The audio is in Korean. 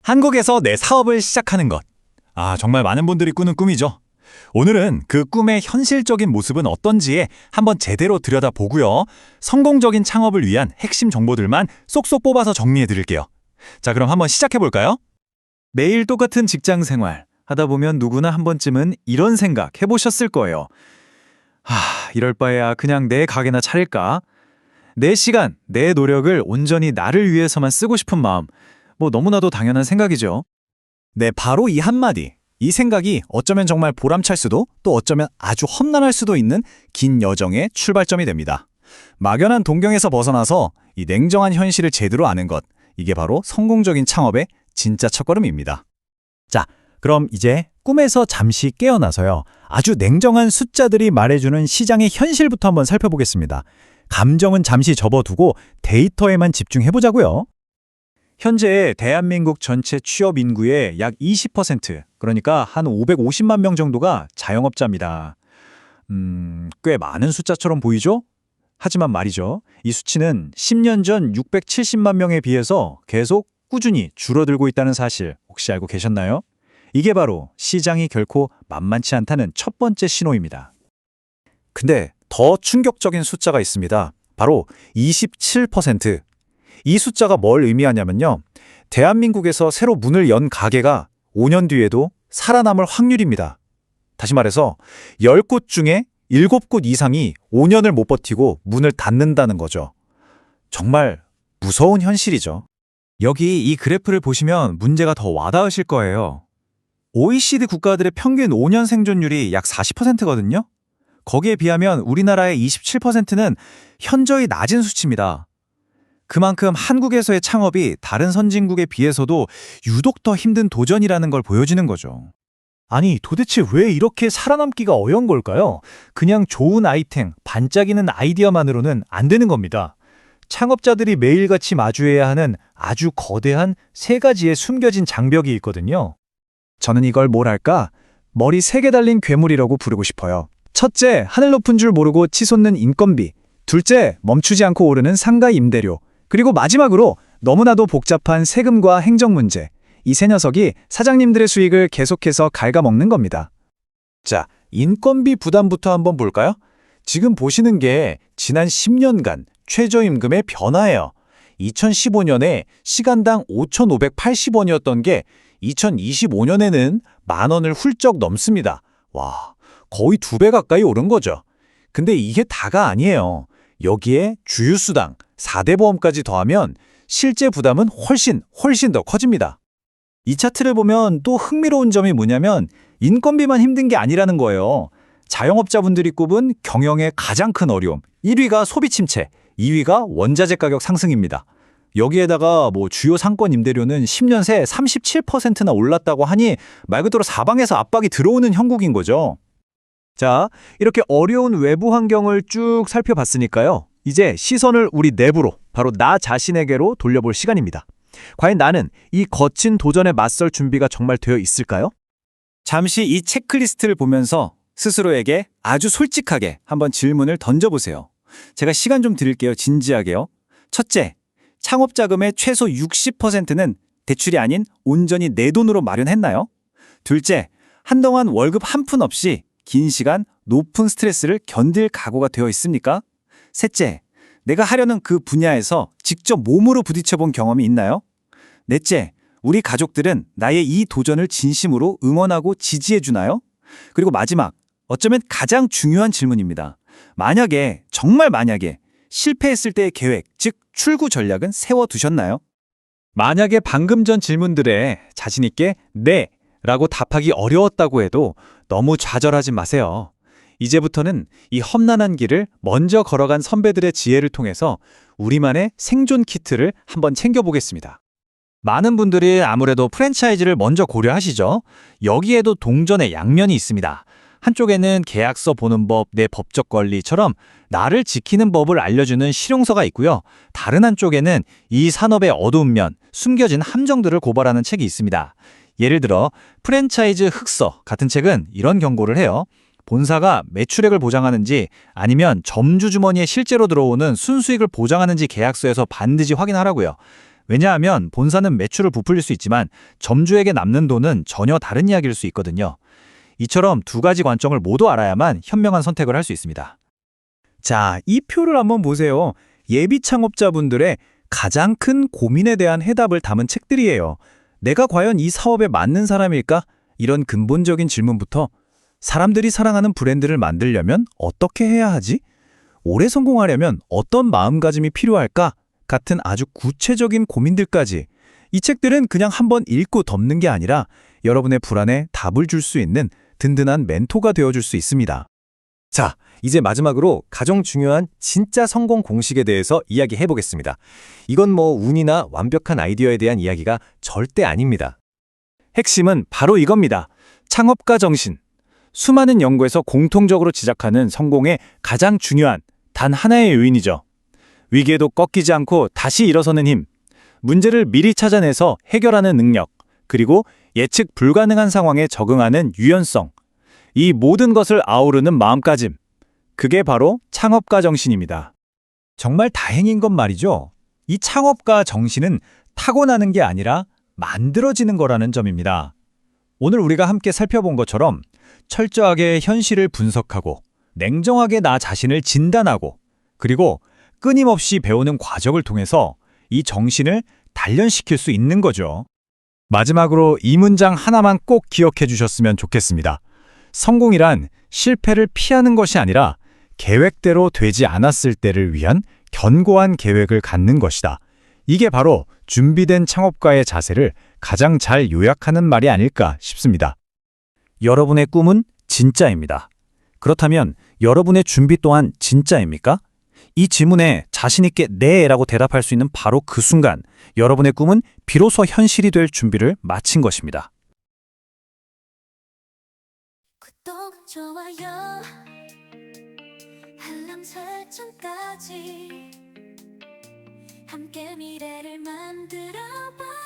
한국에서 내 사업을 시작하는 것. 정말 많은 분들이 꾸는 꿈이죠. 오늘은 그 꿈의 현실적인 모습은 어떤지에 한번 제대로 들여다보고요. 성공적인 창업을 위한 핵심 정보들만 쏙쏙 뽑아서 정리해 드릴게요. 자, 그럼 한번 시작해 볼까요? 매일 똑같은 직장 생활 하다 보면 누구나 한 번쯤은 이런 생각 해보셨을 거예요. 이럴 바에야 그냥 내 가게나 차릴까? 내 시간, 내 노력을 온전히 나를 위해서만 쓰고 싶은 마음, 너무나도 당연한 생각이죠. 네, 바로 이 한마디. 이 생각이 어쩌면 정말 보람찰 수도 또 어쩌면 아주 험난할 수도 있는 긴 여정의 출발점이 됩니다. 막연한 동경에서 벗어나서 이 냉정한 현실을 제대로 아는 것. 이게 바로 성공적인 창업의 진짜 첫걸음입니다. 자, 그럼 이제 꿈에서 잠시 깨어나서요. 아주 냉정한 숫자들이 말해주는 시장의 현실부터 한번 살펴보겠습니다. 감정은 잠시 접어두고 데이터에만 집중해보자고요. 현재 대한민국 전체 취업 인구의 약 20%, 그러니까 한 550만 명 정도가 자영업자입니다. 꽤 많은 숫자처럼 보이죠? 하지만 말이죠. 이 수치는 10년 전 670만 명에 비해서 계속 꾸준히 줄어들고 있다는 사실 혹시 알고 계셨나요? 이게 바로 시장이 결코 만만치 않다는 첫 번째 신호입니다. 근데 더 충격적인 숫자가 있습니다. 바로 27%. 이 숫자가 뭘 의미하냐면요. 대한민국에서 새로 문을 연 가게가 5년 뒤에도 살아남을 확률입니다. 다시 말해서 10곳 중에 7곳 이상이 5년을 못 버티고 문을 닫는다는 거죠. 정말 무서운 현실이죠. 여기 이 그래프를 보시면 문제가 더 와닿으실 거예요. OECD 국가들의 평균 5년 생존율이 약 40%거든요. 거기에 비하면 우리나라의 27%는 현저히 낮은 수치입니다. 그만큼 한국에서의 창업이 다른 선진국에 비해서도 유독 더 힘든 도전이라는 걸 보여주는 거죠. 아니, 도대체 왜 이렇게 살아남기가 어려운 걸까요? 그냥 좋은 아이템, 반짝이는 아이디어만으로는 안 되는 겁니다. 창업자들이 매일같이 마주해야 하는 아주 거대한 세 가지의 숨겨진 장벽이 있거든요. 저는 이걸 뭐랄까? 머리 3개 달린 괴물이라고 부르고 싶어요. 첫째, 하늘 높은 줄 모르고 치솟는 인건비. 둘째, 멈추지 않고 오르는 상가 임대료. 그리고 마지막으로 너무나도 복잡한 세금과 행정 문제. 이 세 녀석이 사장님들의 수익을 계속해서 갉아먹는 겁니다. 자, 인건비 부담부터 한번 볼까요? 지금 보시는 게 지난 10년간 최저임금의 변화예요. 2015년에 시간당 5,580원이었던 게 2025년에는 10,000원을 훌쩍 넘습니다. 와, 거의 2배 가까이 오른 거죠. 근데 이게 다가 아니에요. 여기에 주유수당, 4대 보험까지 더하면 실제 부담은 훨씬 더 커집니다. 이 차트를 보면 또 흥미로운 점이 뭐냐면 인건비만 힘든 게 아니라는 거예요. 자영업자분들이 꼽은 경영의 가장 큰 어려움. 1위가 소비 침체, 2위가 원자재 가격 상승입니다. 여기에다가 주요 상권 임대료는 10년 새 37%나 올랐다고 하니 말 그대로 사방에서 압박이 들어오는 형국인 거죠. 자, 이렇게 어려운 외부 환경을 쭉 살펴봤으니까요. 이제 시선을 우리 내부로, 바로 나 자신에게로 돌려볼 시간입니다. 과연 나는 이 거친 도전에 맞설 준비가 정말 되어 있을까요? 잠시 이 체크리스트를 보면서 스스로에게 아주 솔직하게 한번 질문을 던져보세요. 제가 시간 좀 드릴게요. 진지하게요. 첫째, 창업 자금의 최소 60%는 대출이 아닌 온전히 내 돈으로 마련했나요? 둘째, 한동안 월급 한 푼 없이 긴 시간 높은 스트레스를 견딜 각오가 되어 있습니까? 셋째, 내가 하려는 그 분야에서 직접 몸으로 부딪혀본 경험이 있나요? 넷째, 우리 가족들은 나의 이 도전을 진심으로 응원하고 지지해주나요? 그리고 마지막, 어쩌면 가장 중요한 질문입니다. 정말 만약에 실패했을 때의 계획, 즉 출구 전략은 세워두셨나요? 만약에 방금 전 질문들에 자신 있게 네 라고 답하기 어려웠다고 해도 너무 좌절하지 마세요. 이제부터는 이 험난한 길을 먼저 걸어간 선배들의 지혜를 통해서 우리만의 생존 키트를 한번 챙겨보겠습니다. 많은 분들이 아무래도 프랜차이즈를 먼저 고려하시죠. 여기에도 동전의 양면이 있습니다. 한쪽에는 계약서 보는 법, 내 법적 권리처럼 나를 지키는 법을 알려주는 실용서가 있고요. 다른 한쪽에는 이 산업의 어두운 면, 숨겨진 함정들을 고발하는 책이 있습니다. 예를 들어 프랜차이즈 흑서 같은 책은 이런 경고를 해요. 본사가 매출액을 보장하는지 아니면 점주 주머니에 실제로 들어오는 순수익을 보장하는지 계약서에서 반드시 확인하라고요. 왜냐하면 본사는 매출을 부풀릴 수 있지만 점주에게 남는 돈은 전혀 다른 이야기일 수 있거든요. 이처럼 두 가지 관점을 모두 알아야만 현명한 선택을 할 수 있습니다. 자, 이 표를 한번 보세요. 예비 창업자분들의 가장 큰 고민에 대한 해답을 담은 책들이에요. 내가 과연 이 사업에 맞는 사람일까? 이런 근본적인 질문부터 사람들이 사랑하는 브랜드를 만들려면 어떻게 해야 하지? 오래 성공하려면 어떤 마음가짐이 필요할까? 같은 아주 구체적인 고민들까지 이 책들은 그냥 한번 읽고 덮는 게 아니라 여러분의 불안에 답을 줄 수 있는 든든한 멘토가 되어줄 수 있습니다. 자, 이제 마지막으로 가장 중요한 진짜 성공 공식에 대해서 이야기해 보겠습니다. 이건 뭐 운이나 완벽한 아이디어에 대한 이야기가 절대 아닙니다. 핵심은 바로 이겁니다. 창업가 정신. 수많은 연구에서 공통적으로 지적하는 성공의 가장 중요한 단 하나의 요인이죠. 위기에도 꺾이지 않고 다시 일어서는 힘. 문제를 미리 찾아내서 해결하는 능력. 그리고 예측 불가능한 상황에 적응하는 유연성. 이 모든 것을 아우르는 마음가짐. 그게 바로 창업가 정신입니다. 정말 다행인 건 말이죠. 이 창업가 정신은 타고나는 게 아니라 만들어지는 거라는 점입니다. 오늘 우리가 함께 살펴본 것처럼 철저하게 현실을 분석하고 냉정하게 나 자신을 진단하고 그리고 끊임없이 배우는 과정을 통해서 이 정신을 단련시킬 수 있는 거죠. 마지막으로 이 문장 하나만 꼭 기억해 주셨으면 좋겠습니다. 성공이란 실패를 피하는 것이 아니라 계획대로 되지 않았을 때를 위한 견고한 계획을 갖는 것이다. 이게 바로 준비된 창업가의 자세를 가장 잘 요약하는 말이 아닐까 싶습니다. 여러분의 꿈은 진짜입니다. 그렇다면 여러분의 준비 또한 진짜입니까? 이 질문에 자신있게 네라고 대답할 수 있는 바로 그 순간 여러분의 꿈은 비로소 현실이 될 준비를 마친 것입니다. 구독, 좋아요, 알람 설정까지 함께 미래를 만들어봐.